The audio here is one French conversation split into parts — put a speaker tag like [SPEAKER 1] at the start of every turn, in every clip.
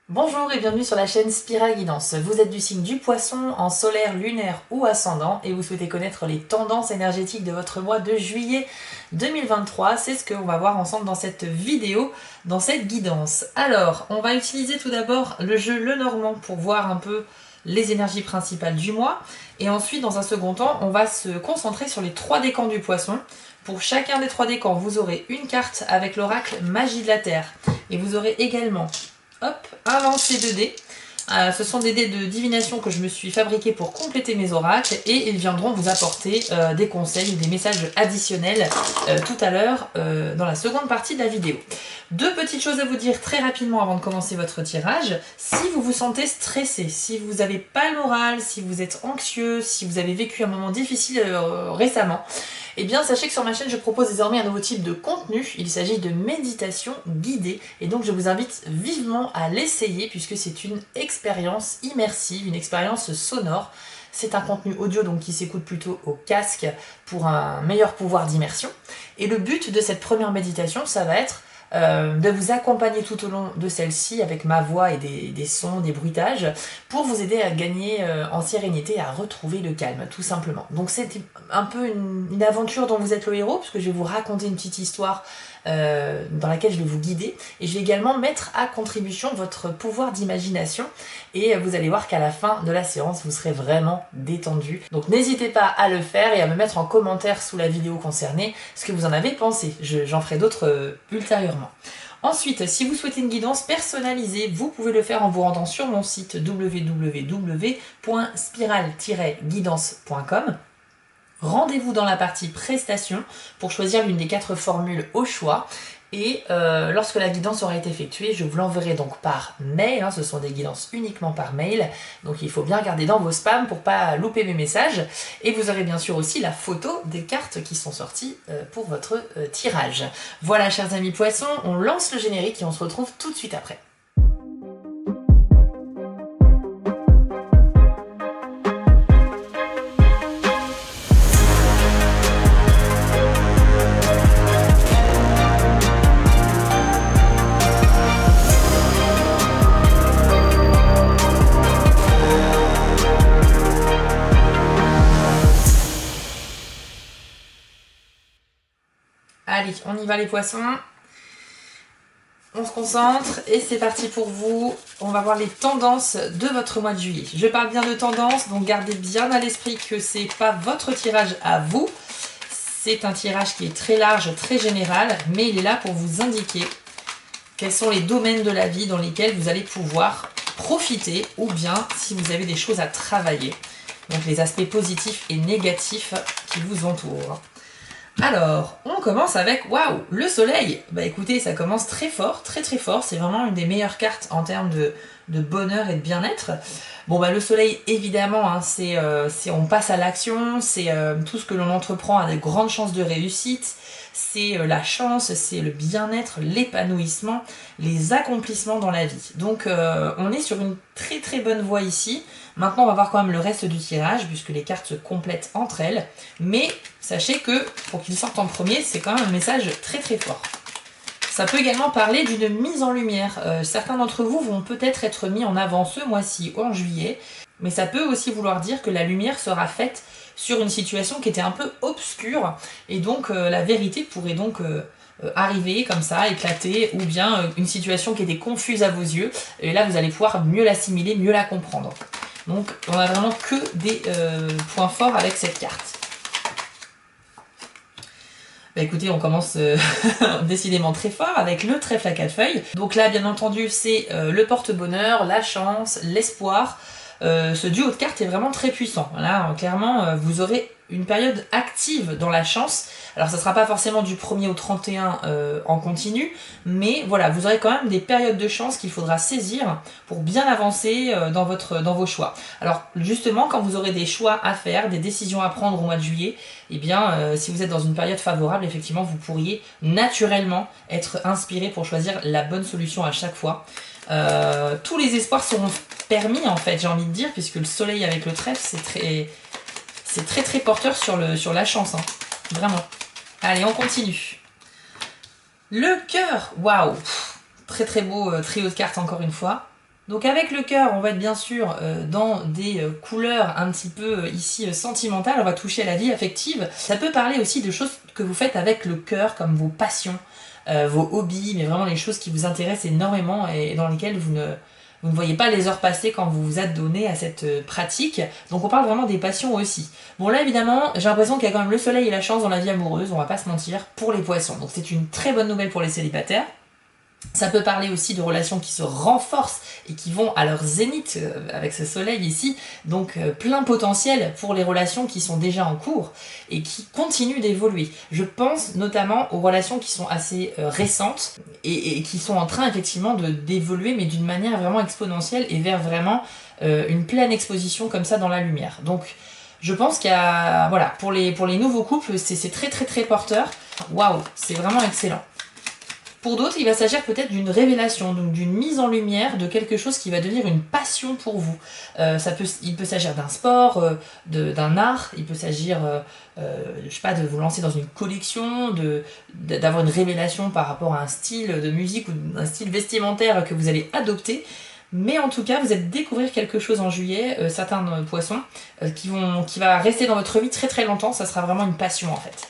[SPEAKER 1] Bonjour et bienvenue sur la chaîne Spiral Guidance. Vous êtes du signe du Poisson, en solaire, lunaire ou ascendant et vous souhaitez connaître les tendances énergétiques de votre mois de juillet 2023. C'est ce qu'on va voir ensemble dans cette vidéo, dans cette guidance. Alors, on va utiliser tout d'abord le jeu Lenormand pour voir un peu les énergies principales du mois. Et ensuite, dans un second temps, on va se concentrer sur les 3 décans du Poisson. Pour chacun des 3 décans, vous aurez une carte avec l'oracle Magie de la Terre. Et vous aurez également un lancer de dés. Ce sont des dés de divination que je me suis fabriqués pour compléter mes oracles et ils viendront vous apporter des conseils, des messages additionnels tout à l'heure dans la seconde partie de la vidéo. Deux petites choses à vous dire très rapidement avant de commencer votre tirage. Si vous vous sentez stressé, si vous n'avez pas le moral, si vous êtes anxieux, si vous avez vécu un moment difficile récemment, eh bien sachez que sur ma chaîne je propose désormais un nouveau type de contenu. Il s'agit de méditation guidée et donc je vous invite vivement à l'essayer puisque c'est une expérience immersive, une expérience sonore. C'est un contenu audio donc qui s'écoute plutôt au casque pour un meilleur pouvoir d'immersion. Et le but de cette première méditation, ça va être de vous accompagner tout au long de celle-ci avec ma voix et des sons, des bruitages, pour vous aider à gagner en sérénité, à retrouver le calme, tout simplement. Donc c'est un peu une aventure dont vous êtes le héros, puisque je vais vous raconter une petite histoire dans laquelle je vais vous guider, et je vais également mettre à contribution votre pouvoir d'imagination, et vous allez voir qu'à la fin de la séance, vous serez vraiment détendu. Donc n'hésitez pas à le faire et à me mettre en commentaire sous la vidéo concernée ce que vous en avez pensé. J'en ferai d'autres ultérieurement. Ensuite, si vous souhaitez une guidance personnalisée, vous pouvez le faire en vous rendant sur mon site www.spiral-guidance.com. Rendez-vous dans la partie prestations pour choisir l'une des 4 formules au choix. Et lorsque la guidance aura été effectuée, je vous l'enverrai donc par mail. Ce sont des guidances uniquement par mail. Donc il faut bien regarder dans vos spams pour pas louper mes messages. Et vous aurez bien sûr aussi la photo des cartes qui sont sorties pour votre tirage. Voilà, chers amis poissons, on lance le générique et on se retrouve tout de suite après. Allez, on y va les poissons. On se concentre et c'est parti pour vous. On va voir les tendances de votre mois de juillet. Je parle bien de tendances, donc gardez bien à l'esprit que c'est pas votre tirage à vous. C'est un tirage qui est très large, très général, mais il est là pour vous indiquer quels sont les domaines de la vie dans lesquels vous allez pouvoir profiter ou bien si vous avez des choses à travailler. Donc les aspects positifs et négatifs qui vous entourent. Alors, on commence avec, waouh, le soleil. Bah écoutez, ça commence très fort, très très fort. C'est vraiment une des meilleures cartes en termes de bonheur et de bien-être. Bon bah le soleil, évidemment, on passe à l'action, c'est tout ce que l'on entreprend a de grandes chances de réussite. C'est la chance, c'est le bien-être, l'épanouissement, les accomplissements dans la vie. Donc on est sur une très très bonne voie ici. Maintenant on va voir quand même le reste du tirage puisque les cartes se complètent entre elles. Mais sachez que pour qu'il sorte en premier, c'est quand même un message très très fort. Ça peut également parler d'une mise en lumière. Certains d'entre vous vont peut-être être mis en avant ce mois-ci ou en juillet. Mais ça peut aussi vouloir dire que la lumière sera faite sur une situation qui était un peu obscure. Et donc la vérité pourrait donc arriver comme ça, éclater. Ou bien une situation qui était confuse à vos yeux. Et là vous allez pouvoir mieux l'assimiler, mieux la comprendre. Donc on a vraiment que des points forts avec cette carte. Bah écoutez, on commence décidément très fort avec le trèfle à 4 feuilles. Donc là, bien entendu, c'est le porte-bonheur, la chance, l'espoir. Ce duo de cartes est vraiment très puissant. Là, clairement, vous aurez une période active dans la chance. Alors, ça ne sera pas forcément du 1er au 31 en continu, mais voilà, vous aurez quand même des périodes de chance qu'il faudra saisir pour bien avancer dans vos choix. Alors, justement, quand vous aurez des choix à faire, des décisions à prendre au mois de juillet, eh bien, si vous êtes dans une période favorable, effectivement, vous pourriez naturellement être inspiré pour choisir la bonne solution à chaque fois. Tous les espoirs seront permis, en fait, j'ai envie de dire, puisque le soleil avec le trèfle, c'est très très porteur sur la chance, hein. Vraiment. Allez, on continue. Le cœur, waouh, très très beau trio de cartes encore une fois. Donc avec le cœur, on va être bien sûr dans des couleurs un petit peu ici sentimentales, on va toucher à la vie affective. Ça peut parler aussi de choses que vous faites avec le cœur, comme vos passions, vos hobbies, mais vraiment les choses qui vous intéressent énormément et dans lesquelles vous ne voyez pas les heures passer quand vous vous adonnez à cette pratique. Donc on parle vraiment des passions aussi. Bon là évidemment, j'ai l'impression qu'il y a quand même le soleil et la chance dans la vie amoureuse, on va pas se mentir, pour les poissons. Donc c'est une très bonne nouvelle pour les célibataires. Ça peut parler aussi de relations qui se renforcent et qui vont à leur zénith avec ce soleil ici, donc plein potentiel pour les relations qui sont déjà en cours et qui continuent d'évoluer. Je pense notamment aux relations qui sont assez récentes et qui sont en train effectivement d'évoluer mais d'une manière vraiment exponentielle et vers vraiment une pleine exposition comme ça dans la lumière. Donc je pense qu'il y a, voilà, pour les nouveaux couples, c'est très très très porteur. Waouh, c'est vraiment excellent. Pour d'autres, il va s'agir peut-être d'une révélation, donc d'une mise en lumière de quelque chose qui va devenir une passion pour vous. Il peut s'agir d'un sport, d'un art, il peut s'agir, je sais pas, de vous lancer dans une collection, d'avoir une révélation par rapport à un style de musique ou un style vestimentaire que vous allez adopter. Mais en tout cas, vous allez découvrir quelque chose en juillet, certains poissons, qui va rester dans votre vie très très longtemps. Ça sera vraiment une passion en fait.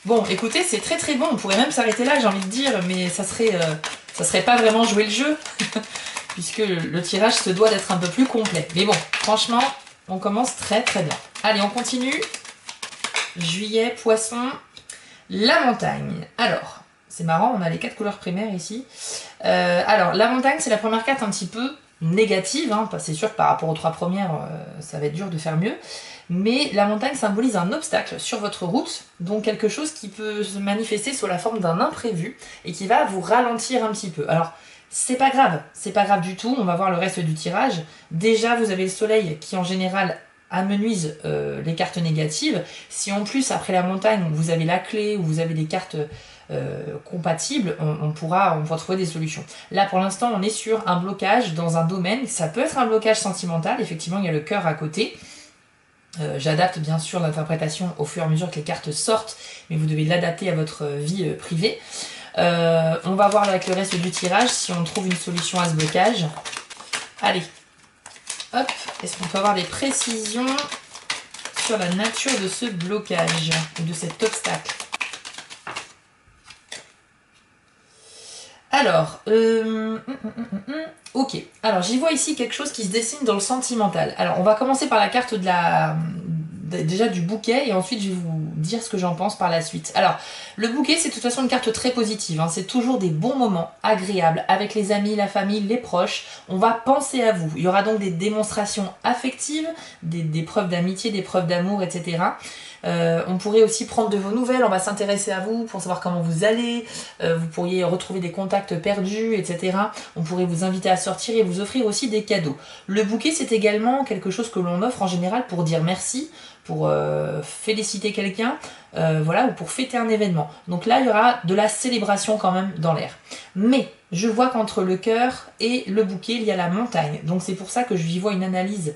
[SPEAKER 1] Bon, écoutez, c'est très très bon, on pourrait même s'arrêter là, j'ai envie de dire, mais ça serait pas vraiment jouer le jeu, puisque le tirage se doit d'être un peu plus complet. Mais bon, franchement, on commence très très bien. Allez, on continue. Juillet, poisson, la montagne. Alors, c'est marrant, on a les 4 couleurs primaires ici. Alors, la montagne, c'est la première carte un petit peu négative, hein. C'est sûr que par rapport aux 3 premières, ça va être dur de faire mieux. Mais la montagne symbolise un obstacle sur votre route, donc quelque chose qui peut se manifester sous la forme d'un imprévu et qui va vous ralentir un petit peu. Alors, c'est pas grave du tout, on va voir le reste du tirage. Déjà, vous avez le soleil qui en général amenuise les cartes négatives. Si en plus, après la montagne, vous avez la clé ou vous avez des cartes compatibles, on pourra trouver des solutions. Là, pour l'instant, on est sur un blocage dans un domaine. Ça peut être un blocage sentimental, effectivement, il y a le cœur à côté. J'adapte bien sûr l'interprétation au fur et à mesure que les cartes sortent, mais vous devez l'adapter à votre vie privée. On va voir avec le reste du tirage si on trouve une solution à ce blocage. Allez, hop, est-ce qu'on peut avoir des précisions sur la nature de ce blocage ou de cet obstacle? Alors, ok. Alors, j'y vois ici quelque chose qui se dessine dans le sentimental. Alors, on va commencer par la carte déjà du bouquet et ensuite je vais vous dire ce que j'en pense par la suite. Alors, le bouquet, c'est de toute façon une carte très positive, hein. C'est toujours des bons moments agréables avec les amis, la famille, les proches. On va penser à vous. Il y aura donc des démonstrations affectives, des preuves d'amitié, des preuves d'amour, etc. On pourrait aussi prendre de vos nouvelles, on va s'intéresser à vous pour savoir comment vous allez, vous pourriez retrouver des contacts perdus, etc. On pourrait vous inviter à sortir et vous offrir aussi des cadeaux. Le bouquet, c'est également quelque chose que l'on offre en général pour dire merci, pour féliciter quelqu'un, voilà, ou pour fêter un événement. Donc là, il y aura de la célébration quand même dans l'air. Mais je vois qu'entre le cœur et le bouquet, il y a la montagne. Donc c'est pour ça que je y vois une analyse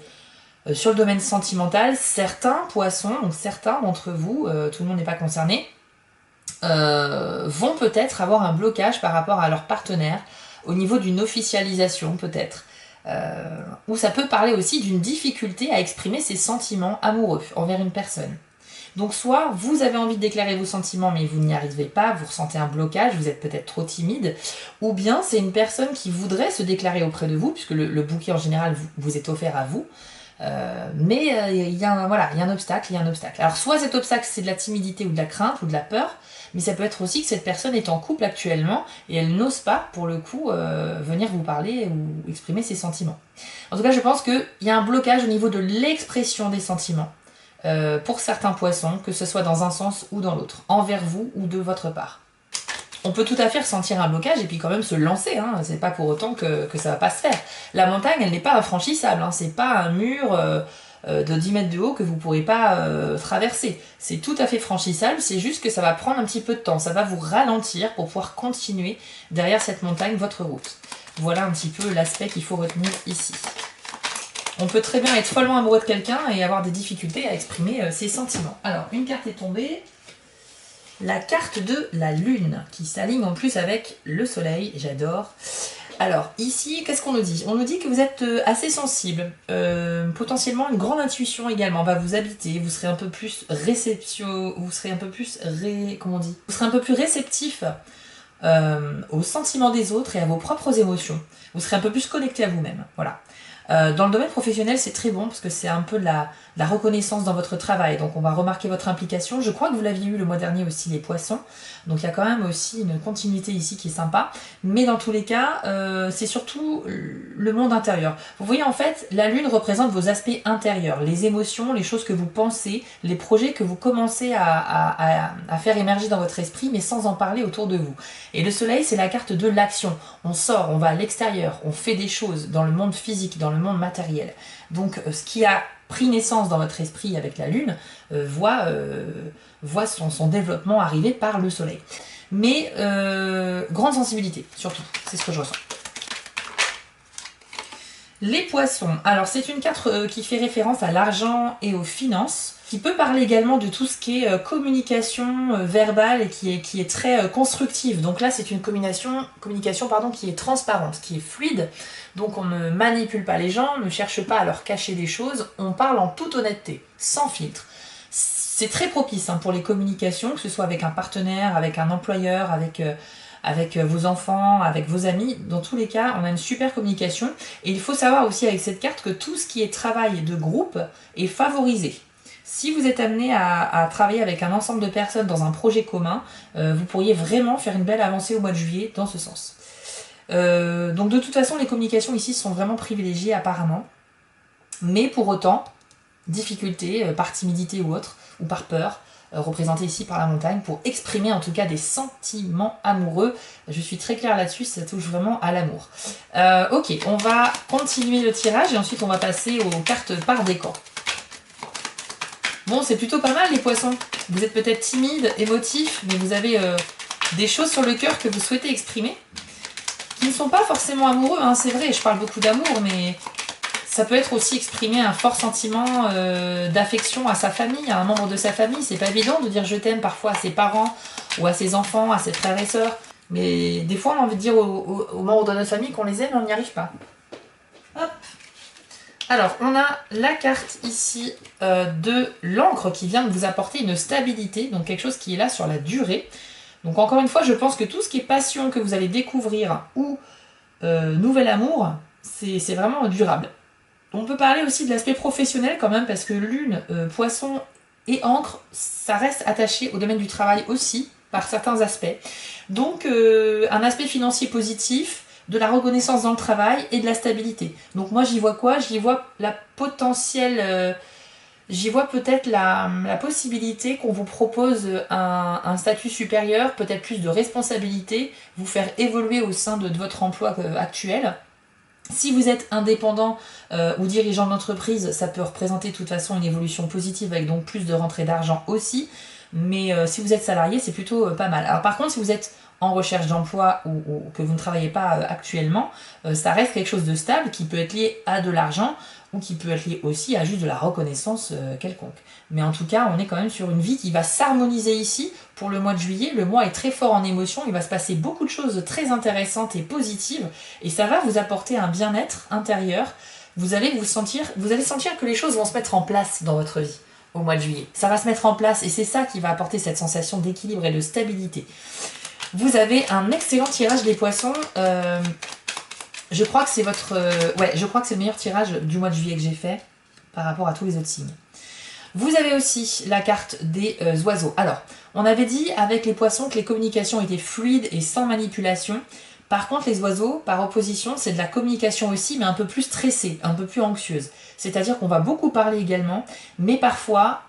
[SPEAKER 1] sur le domaine sentimental. Certains poissons, donc certains d'entre vous, tout le monde n'est pas concerné, vont peut-être avoir un blocage par rapport à leur partenaire au niveau d'une officialisation peut-être. Ou ça peut parler aussi d'une difficulté à exprimer ses sentiments amoureux envers une personne. Donc soit vous avez envie de déclarer vos sentiments mais vous n'y arrivez pas, vous ressentez un blocage, vous êtes peut-être trop timide, ou bien c'est une personne qui voudrait se déclarer auprès de vous, puisque le bouquet en général vous est offert à vous, mais il y a un obstacle, Alors soit cet obstacle c'est de la timidité ou de la crainte ou de la peur, mais ça peut être aussi que cette personne est en couple actuellement et elle n'ose pas pour le coup venir vous parler ou exprimer ses sentiments. En tout cas je pense qu'il y a un blocage au niveau de l'expression des sentiments pour certains poissons, que ce soit dans un sens ou dans l'autre, envers vous ou de votre part. On peut tout à fait ressentir un blocage et puis quand même se lancer, hein. C'est pas pour autant que ça va pas se faire. La montagne, elle n'est pas infranchissable, hein. C'est pas un mur de 10 mètres de haut que vous pourrez pas traverser. C'est tout à fait franchissable, c'est juste que ça va prendre un petit peu de temps. Ça va vous ralentir pour pouvoir continuer derrière cette montagne votre route. Voilà un petit peu l'aspect qu'il faut retenir ici. On peut très bien être follement amoureux de quelqu'un et avoir des difficultés à exprimer ses sentiments. Alors, une carte est tombée. La carte de la lune, qui s'aligne en plus avec le soleil, j'adore. Alors, ici, qu'est-ce qu'on nous dit? On nous dit que vous êtes assez sensible, potentiellement une grande intuition également va vous habiter, vous serez un peu plus vous serez un peu plus, comment on dit? Vous serez un peu plus réceptif aux sentiments des autres et à vos propres émotions. Vous serez un peu plus connecté à vous-même, voilà. Dans le domaine professionnel, c'est très bon parce que c'est un peu de la reconnaissance dans votre travail. Donc on va remarquer votre implication. Je crois que vous l'aviez eu le mois dernier aussi, les poissons. Donc il y a quand même aussi une continuité ici qui est sympa. Mais dans tous les cas, c'est surtout le monde intérieur. Vous voyez en fait, la lune représente vos aspects intérieurs, les émotions, les choses que vous pensez, les projets que vous commencez à faire émerger dans votre esprit, mais sans en parler autour de vous. Et le soleil, c'est la carte de l'action. On sort, on va à l'extérieur, on fait des choses dans le monde physique, dans le monde matériel. Donc ce qui a pris naissance dans votre esprit avec la lune voit son développement arriver par le soleil. Mais grande sensibilité, surtout, c'est ce que je ressens. Les poissons, alors c'est une carte qui fait référence à l'argent et aux finances, qui peut parler également de tout ce qui est communication verbale et qui est très constructive. Donc là c'est une communication qui est transparente, qui est fluide. Donc on ne manipule pas les gens, ne cherche pas à leur cacher des choses, on parle en toute honnêteté, sans filtre. C'est très propice pour les communications, que ce soit avec un partenaire, avec un employeur, avec vos enfants, avec vos amis. Dans tous les cas, on a une super communication. Et il faut savoir aussi avec cette carte que tout ce qui est travail de groupe est favorisé. Si vous êtes amené à travailler avec un ensemble de personnes dans un projet commun, vous pourriez vraiment faire une belle avancée au mois de juillet dans ce sens. Donc de toute façon, les communications ici sont vraiment privilégiées apparemment. Mais pour autant, difficulté, par timidité ou autre, ou par peur, représentée ici par la montagne, pour exprimer en tout cas des sentiments amoureux. Je suis très claire là-dessus, ça touche vraiment à l'amour. Ok, on va continuer le tirage et ensuite on va passer aux cartes par décan. Bon, c'est plutôt pas mal les poissons. Vous êtes peut-être timide, émotif, mais vous avez des choses sur le cœur que vous souhaitez exprimer, qui ne sont pas forcément amoureux, c'est vrai, je parle beaucoup d'amour, mais ça peut être aussi exprimer un fort sentiment d'affection à sa famille, à un membre de sa famille. C'est pas évident de dire je t'aime parfois à ses parents ou à ses enfants, à ses frères et sœurs. Mais des fois, on a envie de dire aux membres de notre famille qu'on les aime, mais on n'y arrive pas. Hop. Alors, on a la carte ici de l'encre qui vient de vous apporter une stabilité, donc quelque chose qui est là sur la durée. Donc encore une fois, je pense que tout ce qui est passion que vous allez découvrir ou nouvel amour, c'est vraiment durable. On peut parler aussi de l'aspect professionnel quand même, parce que lune, poisson et encre, ça reste attaché au domaine du travail aussi, par certains aspects. Donc un aspect financier positif, de la reconnaissance dans le travail et de la stabilité. Donc moi j'y vois quoi? J'y vois la potentielle... J'y vois peut-être la possibilité qu'on vous propose un statut supérieur, peut-être plus de responsabilité, vous faire évoluer au sein de votre emploi actuel. Si vous êtes indépendant ou dirigeant d'entreprise, ça peut représenter de toute façon une évolution positive avec donc plus de rentrée d'argent aussi. Mais si vous êtes salarié, c'est plutôt pas mal. Alors par contre, si vous êtes en recherche d'emploi ou que vous ne travaillez pas actuellement, ça reste quelque chose de stable qui peut être lié à de l'argent ou qui peut être lié aussi à juste de la reconnaissance quelconque. Mais en tout cas, on est quand même sur une vie qui va s'harmoniser ici pour le mois de juillet. Le mois est très fort en émotion, il va se passer beaucoup de choses très intéressantes et positives et ça va vous apporter un bien-être intérieur. Vous allez sentir que les choses vont se mettre en place dans votre vie au mois de juillet. Ça va se mettre en place et c'est ça qui va apporter cette sensation d'équilibre et de stabilité. Vous avez un excellent tirage des poissons. Je crois que c'est je crois que c'est le meilleur tirage du mois de juillet que j'ai fait par rapport à tous les autres signes. Vous avez aussi la carte des oiseaux. Alors, on avait dit avec les poissons que les communications étaient fluides et sans manipulation. Par contre, les oiseaux, par opposition, c'est de la communication aussi, mais un peu plus stressée, un peu plus anxieuse. C'est-à-dire qu'on va beaucoup parler également, mais parfois,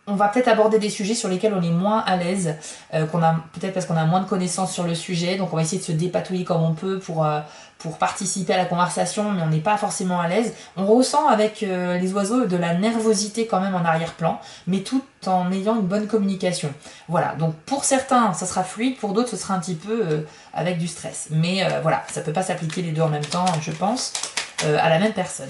[SPEAKER 1] on va peut-être aborder des sujets sur lesquels on est moins à l'aise, peut-être parce qu'on a moins de connaissances sur le sujet, donc on va essayer de se dépatouiller comme on peut pour participer à la conversation, mais on n'est pas forcément à l'aise. On ressent avec les oiseaux de la nervosité quand même en arrière-plan, mais tout en ayant une bonne communication. Voilà, donc pour certains, ça sera fluide, pour d'autres, ce sera un petit peu avec du stress. Mais voilà, ça ne peut pas s'appliquer les deux en même temps, je pense, à la même personne.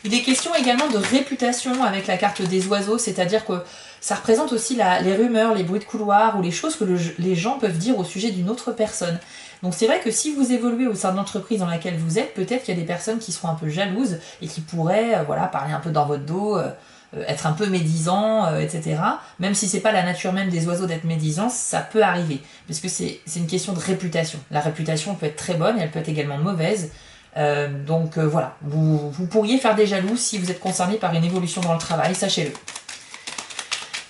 [SPEAKER 1] Il est question également de réputation avec la carte des oiseaux, c'est-à-dire que Ça représente aussi les rumeurs, les bruits de couloir ou les choses que les gens peuvent dire au sujet d'une autre personne. Donc c'est vrai que si vous évoluez au sein de l'entreprise dans laquelle vous êtes, peut-être qu'il y a des personnes qui seront un peu jalouses et qui pourraient voilà, parler un peu dans votre dos, être un peu médisants, etc. Même si c'est pas la nature même des oiseaux d'être médisants, ça peut arriver. Parce que c'est une question de réputation. La réputation peut être très bonne et elle peut être également mauvaise. Voilà, vous pourriez faire des jaloux si vous êtes concerné par une évolution dans le travail, sachez-le.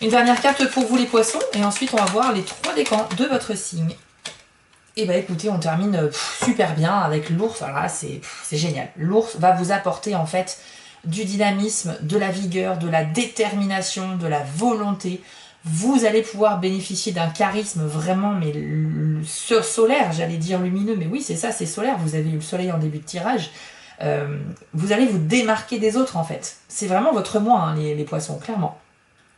[SPEAKER 1] Une dernière carte pour vous les poissons, et ensuite on va voir les 3 décans de votre signe. Et bah écoutez, on termine super bien avec l'ours, alors là c'est génial. L'ours va vous apporter en fait du dynamisme, de la vigueur, de la détermination, de la volonté. Vous allez pouvoir bénéficier d'un charisme vraiment, mais solaire, j'allais dire lumineux, mais oui c'est ça, c'est solaire, vous avez eu le soleil en début de tirage. Vous allez vous démarquer des autres en fait. C'est vraiment votre moi, hein, les poissons, clairement.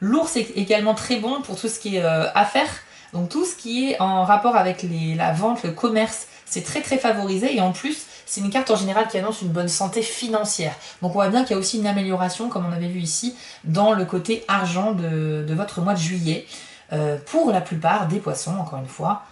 [SPEAKER 1] L'ours est également très bon pour tout ce qui est affaires, donc tout ce qui est en rapport avec la vente, le commerce, c'est très très favorisé et en plus c'est une carte en général qui annonce une bonne santé financière. Donc on voit bien qu'il y a aussi une amélioration, comme on avait vu ici, dans le côté argent de votre mois de juillet. Pour la plupart des poissons, encore une fois,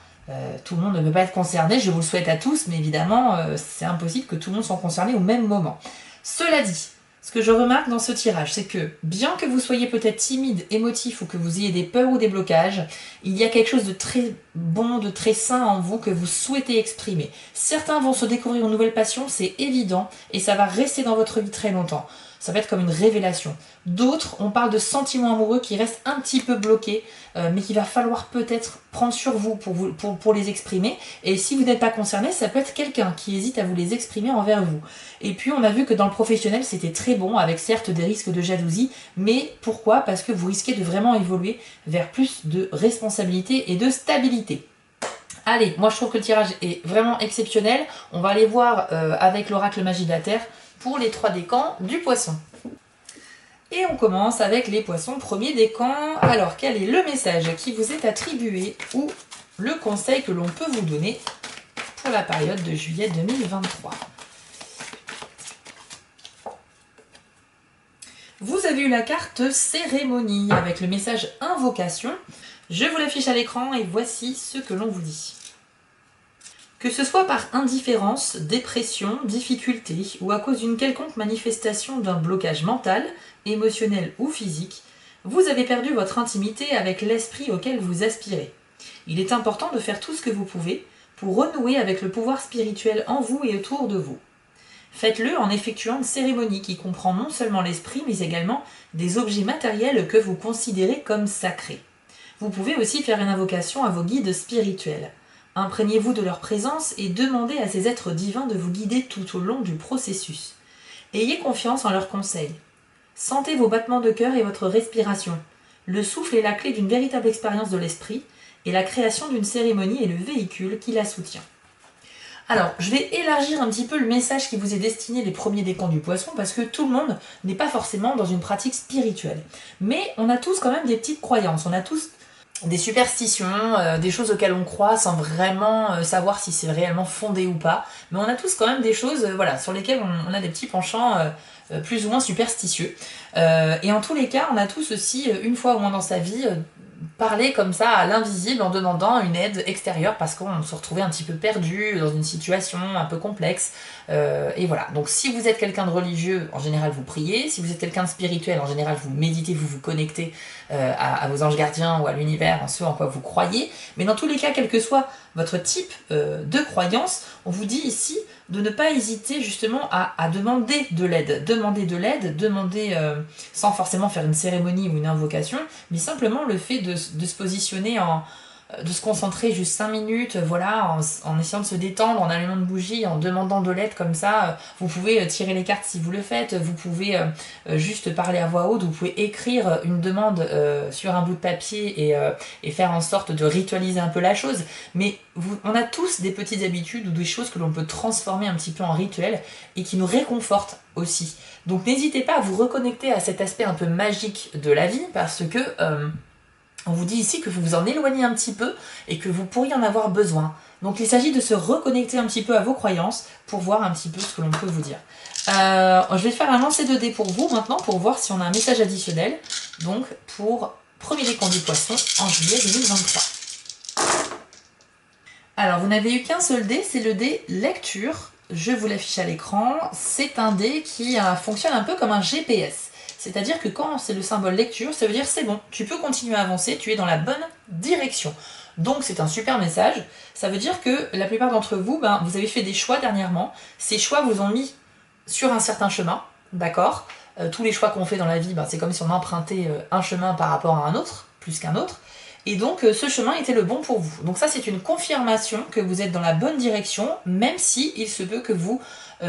[SPEAKER 1] tout le monde ne peut pas être concerné, je vous le souhaite à tous, mais évidemment c'est impossible que tout le monde soit concerné au même moment. Cela dit, ce que je remarque dans ce tirage, c'est que bien que vous soyez peut-être timide, émotif ou que vous ayez des peurs ou des blocages, il y a quelque chose de très bon, de très sain en vous que vous souhaitez exprimer. Certains vont se découvrir une nouvelle passion, c'est évident, et ça va rester dans votre vie très longtemps. Ça va être comme une révélation. D'autres, on parle de sentiments amoureux qui restent un petit peu bloqués, mais qu'il va falloir peut-être prendre sur vous pour les exprimer. Et si vous n'êtes pas concerné, ça peut être quelqu'un qui hésite à vous les exprimer envers vous. Et puis on a vu que dans le professionnel, c'était très bon, avec certes des risques de jalousie, mais pourquoi? Parce que vous risquez de vraiment évoluer vers plus de responsabilité et de stabilité. Allez, moi je trouve que le tirage est vraiment exceptionnel. On va aller voir avec l'oracle magie de la Terre pour les 3 décans du poisson. Et on commence avec les poissons, premier décan. Alors, quel est le message qui vous est attribué ou le conseil que l'on peut vous donner pour la période de juillet 2023? Vous avez eu la carte cérémonie avec le message invocation. Je vous l'affiche à l'écran et voici ce que l'on vous dit. Que ce soit par indifférence, dépression, difficulté ou à cause d'une quelconque manifestation d'un blocage mental, émotionnel ou physique, vous avez perdu votre intimité avec l'esprit auquel vous aspirez. Il est important de faire tout ce que vous pouvez pour renouer avec le pouvoir spirituel en vous et autour de vous. Faites-le en effectuant une cérémonie qui comprend non seulement l'esprit mais également des objets matériels que vous considérez comme sacrés. Vous pouvez aussi faire une invocation à vos guides spirituels. Imprégnez-vous de leur présence et demandez à ces êtres divins de vous guider tout au long du processus. Ayez confiance en leurs conseils. Sentez vos battements de cœur et votre respiration. Le souffle est la clé d'une véritable expérience de l'esprit et la création d'une cérémonie est le véhicule qui la soutient. Alors, je vais élargir un petit peu le message qui vous est destiné les premiers décans du poisson parce que tout le monde n'est pas forcément dans une pratique spirituelle. Mais on a tous quand même des petites croyances, on a tous des superstitions, des choses auxquelles on croit sans vraiment savoir si c'est réellement fondé ou pas. Mais on a tous quand même des choses voilà, sur lesquelles on a des petits penchants plus ou moins superstitieux. Et en tous les cas, on a tous aussi, une fois au moins dans sa vie, parler comme ça à l'invisible en demandant une aide extérieure parce qu'on se retrouvait un petit peu perdu dans une situation un peu complexe. Et voilà, donc si vous êtes quelqu'un de religieux, en général vous priez. Si vous êtes quelqu'un de spirituel, en général vous méditez, vous vous connectez à vos anges gardiens ou à l'univers, en ce en quoi vous croyez. Mais dans tous les cas, quel que soit votre type de croyance, on vous dit ici de ne pas hésiter justement à demander de l'aide. Demander sans forcément faire une cérémonie ou une invocation, mais simplement le fait de se positionner de se concentrer juste 5 minutes, voilà, en essayant de se détendre, en allumant une bougie, en demandant de l'aide comme ça. Vous pouvez tirer les cartes si vous le faites, vous pouvez juste parler à voix haute, vous pouvez écrire une demande sur un bout de papier et faire en sorte de ritualiser un peu la chose. Mais on a tous des petites habitudes ou des choses que l'on peut transformer un petit peu en rituel et qui nous réconfortent aussi. Donc n'hésitez pas à vous reconnecter à cet aspect un peu magique de la vie parce que on vous dit ici que vous vous en éloignez un petit peu et que vous pourriez en avoir besoin. Donc il s'agit de se reconnecter un petit peu à vos croyances pour voir un petit peu ce que l'on peut vous dire. Je vais faire un lancer de dés pour vous maintenant pour voir si on a un message additionnel. Donc pour Premier décompte du poisson en juillet 2023. Alors, vous n'avez eu qu'un seul dé, c'est le dé lecture. Je vous l'affiche à l'écran. C'est un dé qui fonctionne un peu comme un GPS. C'est-à-dire que quand c'est le symbole lecture, ça veut dire c'est bon, tu peux continuer à avancer, tu es dans la bonne direction. Donc c'est un super message. Ça veut dire que la plupart d'entre vous, vous avez fait des choix dernièrement. Ces choix vous ont mis sur un certain chemin, d'accord. Tous les choix qu'on fait dans la vie, c'est comme si on empruntait un chemin par rapport à un autre, plus qu'un autre. Et donc ce chemin était le bon pour vous. Donc ça c'est une confirmation que vous êtes dans la bonne direction, même si il se peut que vous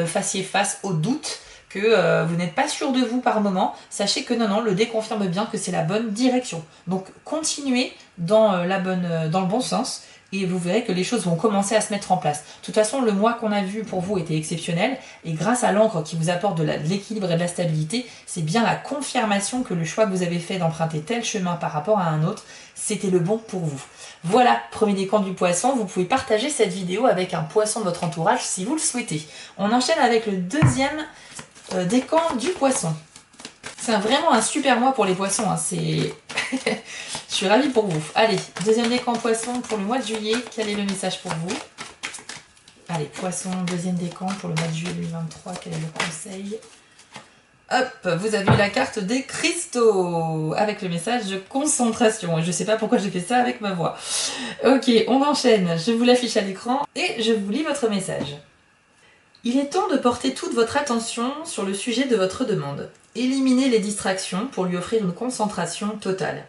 [SPEAKER 1] fassiez face aux doutes, que vous n'êtes pas sûr de vous par moment. Sachez que non, le dé confirme bien que c'est la bonne direction. Donc continuez dans le bon sens et vous verrez que les choses vont commencer à se mettre en place. De toute façon, le mois qu'on a vu pour vous était exceptionnel et grâce à l'encre qui vous apporte de l'équilibre et de la stabilité, c'est bien la confirmation que le choix que vous avez fait d'emprunter tel chemin par rapport à un autre, c'était le bon pour vous. Voilà, premier décompte du poisson. Vous pouvez partager cette vidéo avec un poisson de votre entourage si vous le souhaitez. On enchaîne avec le deuxième décompte du poisson. C'est vraiment un super mois pour les poissons. Je suis ravie pour vous. Allez, deuxième décompte poisson pour le mois de juillet. Quel est le message pour vous? Allez, poisson, deuxième décompte pour le mois de juillet 2023. Quel est le conseil? Hop, vous avez eu la carte des cristaux avec le message de concentration. Je ne sais pas pourquoi j'ai fait ça avec ma voix. Ok, on enchaîne. Je vous l'affiche à l'écran et je vous lis votre message. Il est temps de porter toute votre attention sur le sujet de votre demande. Éliminez les distractions pour lui offrir une concentration totale.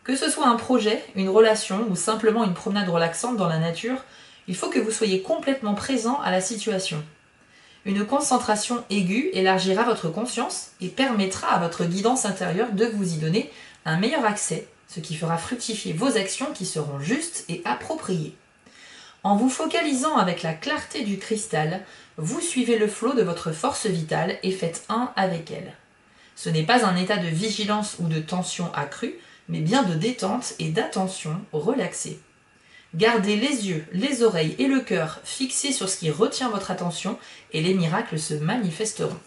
[SPEAKER 1] Que ce soit un projet, une relation ou simplement une promenade relaxante dans la nature, il faut que vous soyez complètement présent à la situation. Une concentration aiguë élargira votre conscience et permettra à votre guidance intérieure de vous y donner un meilleur accès, ce qui fera fructifier vos actions qui seront justes et appropriées. En vous focalisant avec la clarté du cristal, vous suivez le flot de votre force vitale et faites un avec elle. Ce n'est pas un état de vigilance ou de tension accrue, mais bien de détente et d'attention relaxée. Gardez les yeux, les oreilles et le cœur fixés sur ce qui retient votre attention et les miracles se manifesteront.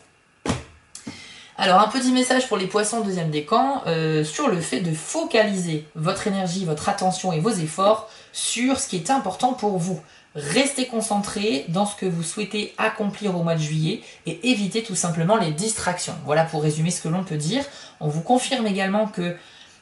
[SPEAKER 1] Alors un petit message pour les poissons deuxième décan sur le fait de focaliser votre énergie, votre attention et vos efforts sur ce qui est important pour vous. Restez concentré dans ce que vous souhaitez accomplir au mois de juillet et évitez tout simplement les distractions. Voilà pour résumer ce que l'on peut dire. On vous confirme également que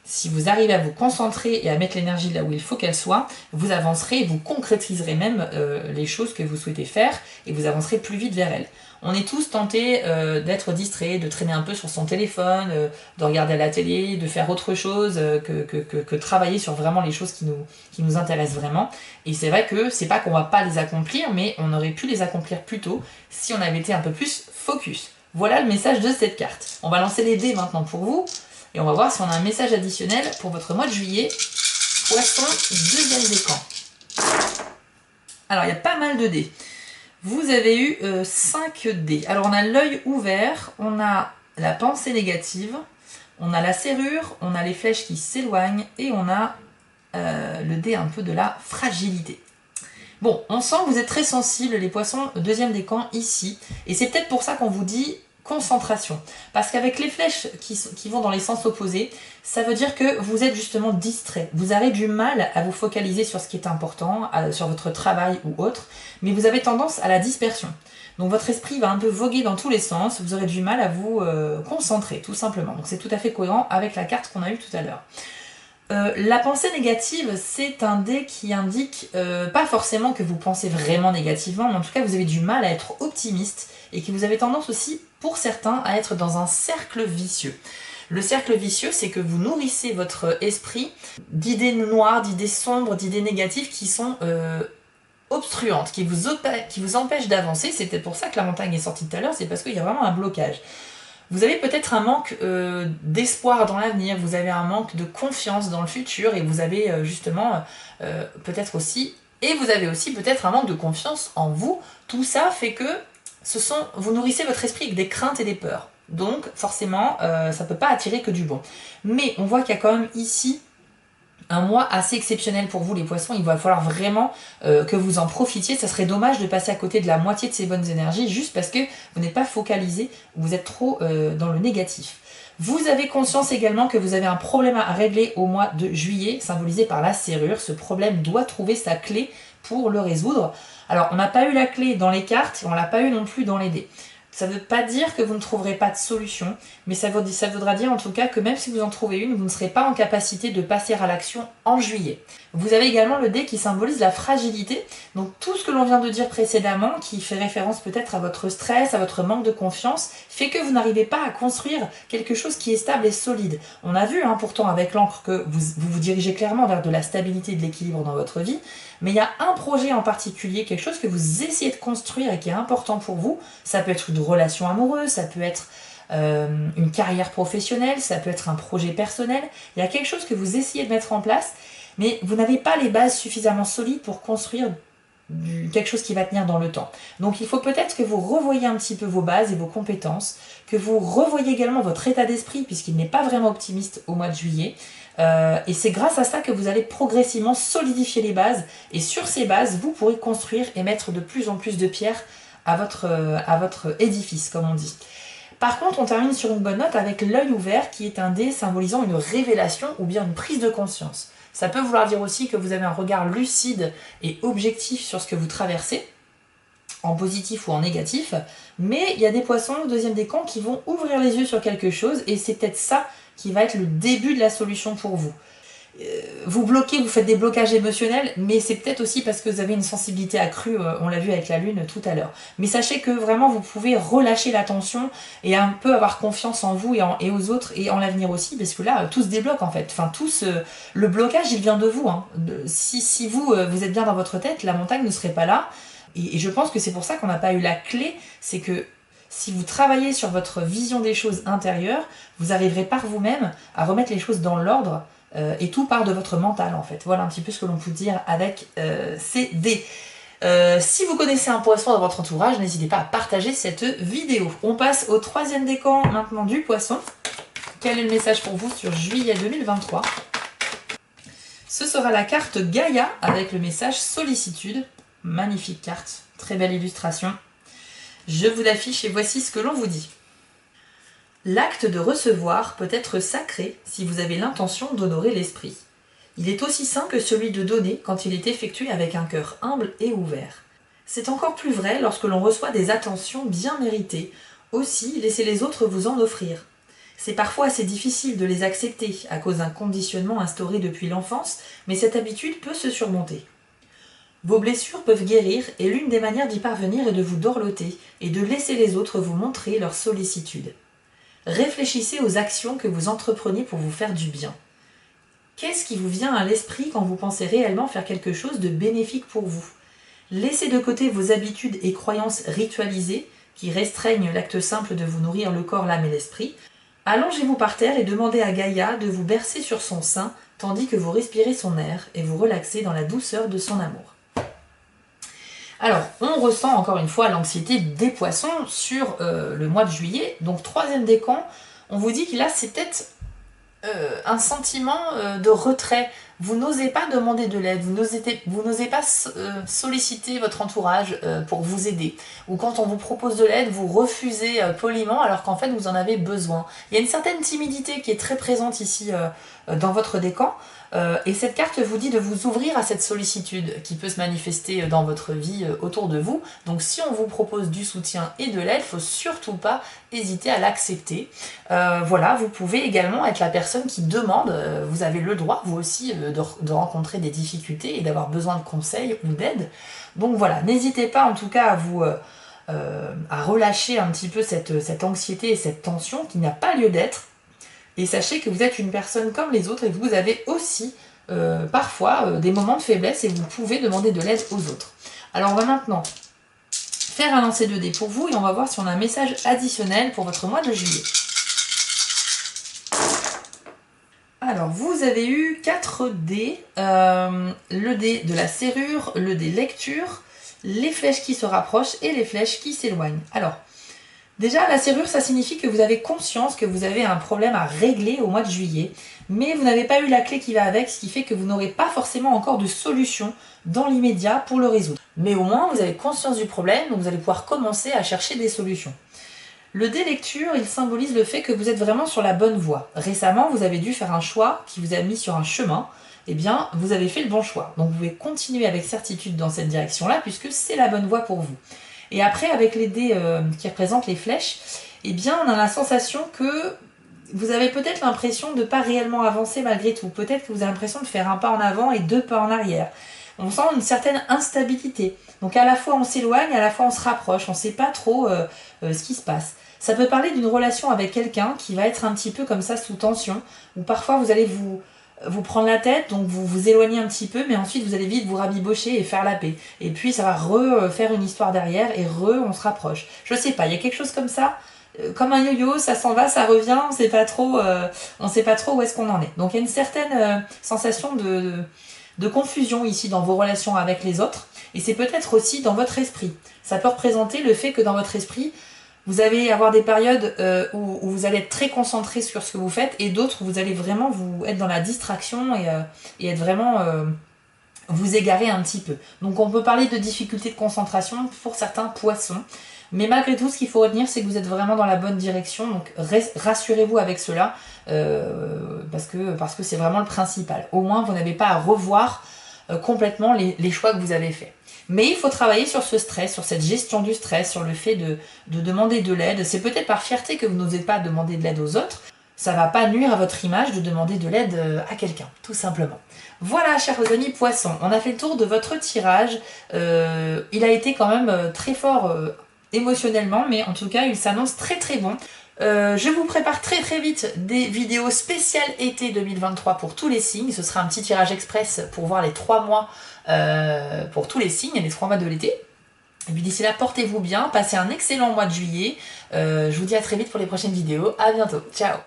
[SPEAKER 1] si vous arrivez à vous concentrer et à mettre l'énergie là où il faut qu'elle soit, vous avancerez et vous concrétiserez même les choses que vous souhaitez faire et vous avancerez plus vite vers elles. On est tous tentés d'être distraits, de traîner un peu sur son téléphone, de regarder à la télé, de faire autre chose que travailler sur vraiment les choses qui nous intéressent vraiment. Et c'est vrai que c'est pas qu'on va pas les accomplir, mais on aurait pu les accomplir plus tôt si on avait été un peu plus focus. Voilà le message de cette carte. On va lancer les dés maintenant pour vous. Et on va voir si on a un message additionnel pour votre mois de juillet. Poisson, deuxième décan. Alors, il y a pas mal de dés. Vous avez eu 5 dés. Alors, on a l'œil ouvert, on a la pensée négative, on a la serrure, on a les flèches qui s'éloignent et on a le dé un peu de la fragilité. Bon, on sent que vous êtes très sensibles, les poissons, deuxième décan ici. Et c'est peut-être pour ça qu'on vous dit concentration. Parce qu'avec les flèches qui vont dans les sens opposés, ça veut dire que vous êtes justement distrait. Vous avez du mal à vous focaliser sur ce qui est important, sur votre travail ou autre, mais vous avez tendance à la dispersion. Donc votre esprit va un peu voguer dans tous les sens, vous aurez du mal à vous concentrer, tout simplement. Donc c'est tout à fait cohérent avec la carte qu'on a eue tout à l'heure. La pensée négative, c'est un dé qui indique pas forcément que vous pensez vraiment négativement, mais en tout cas vous avez du mal à être optimiste et que vous avez tendance aussi, pour certains, à être dans un cercle vicieux. Le cercle vicieux, c'est que vous nourrissez votre esprit d'idées noires, d'idées sombres, d'idées négatives qui sont obstruantes, qui vous empêchent d'avancer. C'est peut-être pour ça que la montagne est sortie tout à l'heure, c'est parce qu'il y a vraiment un blocage. Vous avez peut-être un manque d'espoir dans l'avenir, vous avez un manque de confiance dans le futur et vous avez justement peut-être aussi, et vous avez aussi peut-être un manque de confiance en vous. Tout ça fait que vous nourrissez votre esprit avec des craintes et des peurs. Donc forcément, ça ne peut pas attirer que du bon. Mais on voit qu'il y a quand même ici un mois assez exceptionnel pour vous les poissons, il va falloir vraiment que vous en profitiez. Ça serait dommage de passer à côté de la moitié de ces bonnes énergies juste parce que vous n'êtes pas focalisé, vous êtes trop dans le négatif. Vous avez conscience également que vous avez un problème à régler au mois de juillet, symbolisé par la serrure. Ce problème doit trouver sa clé pour le résoudre. Alors, on n'a pas eu la clé dans les cartes, et on ne l'a pas eu non plus dans les dés. Ça ne veut pas dire que vous ne trouverez pas de solution, mais ça voudra dire en tout cas que même si vous en trouvez une, vous ne serez pas en capacité de passer à l'action en juillet. Vous avez également le dé qui symbolise la fragilité, donc tout ce que l'on vient de dire précédemment, qui fait référence peut-être à votre stress, à votre manque de confiance, fait que vous n'arrivez pas à construire quelque chose qui est stable et solide. On a vu pourtant avec l'encre que vous dirigez clairement vers de la stabilité et de l'équilibre dans votre vie, mais il y a un projet en particulier, quelque chose que vous essayez de construire et qui est important pour vous. Ça peut être une relation amoureuse, ça peut être une carrière professionnelle, ça peut être un projet personnel. Il y a quelque chose que vous essayez de mettre en place, mais vous n'avez pas les bases suffisamment solides pour construire quelque chose qui va tenir dans le temps. Donc il faut peut-être que vous revoyiez un petit peu vos bases et vos compétences, que vous revoyiez également votre état d'esprit, puisqu'il n'est pas vraiment optimiste au mois de juillet. Et c'est grâce à ça que vous allez progressivement solidifier les bases, et sur ces bases, vous pourrez construire et mettre de plus en plus de pierres à votre édifice, comme on dit. Par contre, on termine sur une bonne note avec l'œil ouvert, qui est un dé symbolisant une révélation ou bien une prise de conscience. Ça peut vouloir dire aussi que vous avez un regard lucide et objectif sur ce que vous traversez, en positif ou en négatif, mais il y a des poissons au deuxième décan qui vont ouvrir les yeux sur quelque chose, et c'est peut-être ça qui va être le début de la solution pour vous. Vous bloquez, vous faites des blocages émotionnels, mais c'est peut-être aussi parce que vous avez une sensibilité accrue, on l'a vu avec la lune tout à l'heure. Mais sachez que vraiment vous pouvez relâcher la tension et un peu avoir confiance en vous et aux autres et en l'avenir aussi, parce que là tout se débloque en fait. Enfin le blocage il vient de vous. Si vous êtes bien dans votre tête, la montagne ne serait pas là. Et je pense que c'est pour ça qu'on n'a pas eu la clé, c'est que si vous travaillez sur votre vision des choses intérieures, vous arriverez par vous-même à remettre les choses dans l'ordre. Et tout part de votre mental en fait. Voilà un petit peu ce que l'on peut dire avec ces dés. Si vous connaissez un poisson dans votre entourage, n'hésitez pas à partager cette vidéo. On passe au troisième décan maintenant du poisson. Quel est le message pour vous sur juillet 2023? Ce sera la carte Gaïa avec le message sollicitude. Magnifique carte, très belle illustration. Je vous l'affiche et voici ce que l'on vous dit. L'acte de recevoir peut être sacré si vous avez l'intention d'honorer l'esprit. Il est aussi saint que celui de donner quand il est effectué avec un cœur humble et ouvert. C'est encore plus vrai lorsque l'on reçoit des attentions bien méritées. Aussi, laissez les autres vous en offrir. C'est parfois assez difficile de les accepter à cause d'un conditionnement instauré depuis l'enfance, mais cette habitude peut se surmonter. Vos blessures peuvent guérir et l'une des manières d'y parvenir est de vous dorloter et de laisser les autres vous montrer leur sollicitude. Réfléchissez aux actions que vous entreprenez pour vous faire du bien. Qu'est-ce qui vous vient à l'esprit quand vous pensez réellement faire quelque chose de bénéfique pour vous? Laissez de côté vos habitudes et croyances ritualisées qui restreignent l'acte simple de vous nourrir le corps, l'âme et l'esprit. Allongez-vous par terre et demandez à Gaïa de vous bercer sur son sein tandis que vous respirez son air et vous relaxez dans la douceur de son amour. Alors, on ressent encore une fois l'anxiété des poissons sur le mois de juillet. Donc, troisième décan, on vous dit que là, c'est peut-être un sentiment de retrait. Vous n'osez pas demander de l'aide, vous n'osez pas solliciter votre entourage pour vous aider. Ou quand on vous propose de l'aide, vous refusez poliment alors qu'en fait, vous en avez besoin. Il y a une certaine timidité qui est très présente ici dans votre décan. Et cette carte vous dit de vous ouvrir à cette sollicitude qui peut se manifester dans votre vie autour de vous. Donc si on vous propose du soutien et de l'aide, il ne faut surtout pas hésiter à l'accepter. Voilà, vous pouvez également être la personne qui demande, vous avez le droit vous aussi de rencontrer des difficultés et d'avoir besoin de conseils ou d'aide. Donc voilà, n'hésitez pas en tout cas à vous à relâcher un petit peu cette anxiété et cette tension qui n'a pas lieu d'être. Et sachez que vous êtes une personne comme les autres et que vous avez aussi parfois des moments de faiblesse et vous pouvez demander de l'aide aux autres. Alors on va maintenant faire un lancer de dés pour vous et on va voir si on a un message additionnel pour votre mois de juillet. Alors vous avez eu 4 dés, le dé de la serrure, le dé lecture, les flèches qui se rapprochent et les flèches qui s'éloignent. Alors, déjà, la serrure, ça signifie que vous avez conscience que vous avez un problème à régler au mois de juillet, mais vous n'avez pas eu la clé qui va avec, ce qui fait que vous n'aurez pas forcément encore de solution dans l'immédiat pour le résoudre. Mais au moins, vous avez conscience du problème, donc vous allez pouvoir commencer à chercher des solutions. Le dé lecture, il symbolise le fait que vous êtes vraiment sur la bonne voie. Récemment, vous avez dû faire un choix qui vous a mis sur un chemin. Eh bien, vous avez fait le bon choix. Donc, vous pouvez continuer avec certitude dans cette direction-là, puisque c'est la bonne voie pour vous. Et après, avec les dés qui représentent les flèches, eh bien, on a la sensation que vous avez peut-être l'impression de ne pas réellement avancer malgré tout. Peut-être que vous avez l'impression de faire un pas en avant et 2 pas en arrière. On sent une certaine instabilité. Donc à la fois on s'éloigne, à la fois on se rapproche. On ne sait pas trop ce qui se passe. Ça peut parler d'une relation avec quelqu'un qui va être un petit peu comme ça sous tension. Ou parfois vous allez vous prendre la tête, donc vous vous éloignez un petit peu, mais ensuite vous allez vite vous rabibocher et faire la paix. Et puis ça va refaire une histoire derrière et on se rapproche. Je sais pas, il y a quelque chose comme ça. Comme un yo-yo, ça s'en va, ça revient, on sait pas trop où est-ce qu'on en est. Donc il y a une certaine sensation de confusion ici dans vos relations avec les autres, et c'est peut-être aussi dans votre esprit. Ça peut représenter le fait que dans votre esprit, vous allez avoir des périodes où vous allez être très concentré sur ce que vous faites, et d'autres où vous allez vraiment vous être dans la distraction et être vraiment vous égarer un petit peu. Donc on peut parler de difficultés de concentration pour certains poissons. Mais malgré tout, ce qu'il faut retenir, c'est que vous êtes vraiment dans la bonne direction. Donc rassurez-vous avec cela, parce que c'est vraiment le principal. Au moins, vous n'avez pas à revoir complètement les choix que vous avez faits. Mais il faut travailler sur ce stress, sur cette gestion du stress, sur le fait de demander de l'aide. C'est peut-être par fierté que vous n'osez pas demander de l'aide aux autres. Ça ne va pas nuire à votre image de demander de l'aide à quelqu'un, tout simplement. Voilà, chers amis poissons, on a fait le tour de votre tirage. Il a été quand même très fort émotionnellement, mais en tout cas, il s'annonce très très bon. Je vous prépare très très vite des vidéos spéciales été 2023 pour tous les signes. Ce sera un petit tirage express pour voir les 3 mois pour tous les signes, les 3 mois de l'été. Et puis d'ici là, portez-vous bien, passez un excellent mois de juillet. Je vous dis à très vite pour les prochaines vidéos. À bientôt, ciao.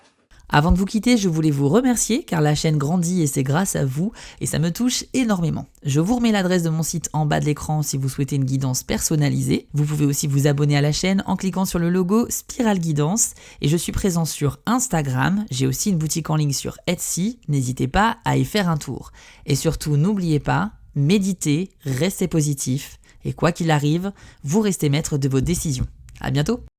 [SPEAKER 2] Avant de vous quitter, je voulais vous remercier car la chaîne grandit et c'est grâce à vous et ça me touche énormément. Je vous remets l'adresse de mon site en bas de l'écran si vous souhaitez une guidance personnalisée. Vous pouvez aussi vous abonner à la chaîne en cliquant sur le logo Spiral Guidance et je suis présent sur Instagram. J'ai aussi une boutique en ligne sur Etsy. N'hésitez pas à y faire un tour. Et surtout, n'oubliez pas, méditez, restez positif et quoi qu'il arrive, vous restez maître de vos décisions. À bientôt.